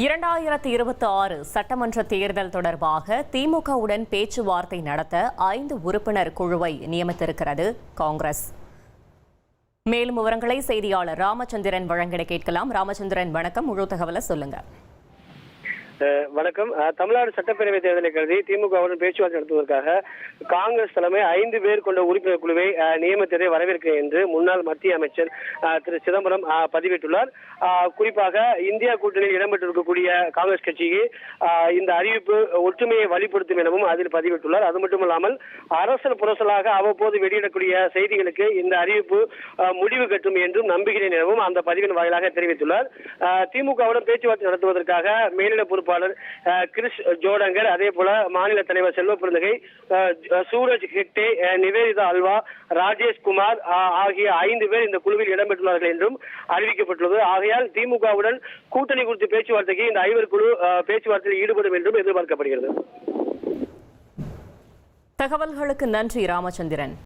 2026 சட்டமன்ற தேர்தல் தொடர்பாக திமுகவுடன் பேச்சுவார்த்தை நடத்த 5 உறுப்பினர் குழுவை நியமித்திருக்கிறது காங்கிரஸ். மேலும் விவரங்களை செய்தியாளர் ராமச்சந்திரன் வழங்கிட கேட்கலாம். ராமச்சந்திரன், வணக்கம். முழு தகவலை சொல்லுங்க. வணக்கம். தமிழ்நாடு சட்டப்பேரவை தேர்தலை கருதி திமுகவுடன் பேச்சுவார்த்தை நடத்துவதற்காக காங்கிரஸ் தலைமை 5 பேர் கொண்ட உறுப்பினர் குழுவை நியமித்ததை வரவேற்கிறேன் என்று முன்னாள் மத்திய அமைச்சர் திரு சிதம்பரம் பதிவிட்டுள்ளார். குறிப்பாக இந்தியா கூட்டணியில் இடம்பெற்றிருக்கக்கூடிய காங்கிரஸ் கட்சிக்கு இந்த அறிவிப்பு ஒற்றுமையை வலியுறுத்தும் எனவும் அதில் பதிவிட்டுள்ளார். அது மட்டுமல்லாமல் அரசல் புரசலாக அவ்வப்போது வெளியிடக்கூடிய செய்திகளுக்கு இந்த அறிவிப்பு முடிவு கட்டும் என்றும் நம்புகிறேன் எனவும் அந்த பதிவின் வாயிலாக தெரிவித்துள்ளார். திமுகவுடன் பேச்சுவார்த்தை நடத்துவதற்காக மேலிட பொறுப்பாளர் கிரிஷ் ஜோடங்கர், அதே போல மாநில தலைவர் செல்வ பிறந்தகை, சூரஜ் ஹெக்டே, நிவேதிதா அல்வா, ராஜேஷ் குமார் ஆகிய 5 பேர் இந்த குழுவில் இடம்பெற்றுள்ளார்கள் என்றும் அறிவிக்கப்பட்டுள்ளது. ஆகையால் திமுகவுடன் கூட்டணி குறித்து பேச்சுவார்த்தைக்கு இந்த 5 குழு பேச்சுவார்த்தையில் ஈடுபடும் என்றும் எதிர்பார்க்கப்படுகிறது. தகவல்களுக்கு நன்றி ராமச்சந்திரன்.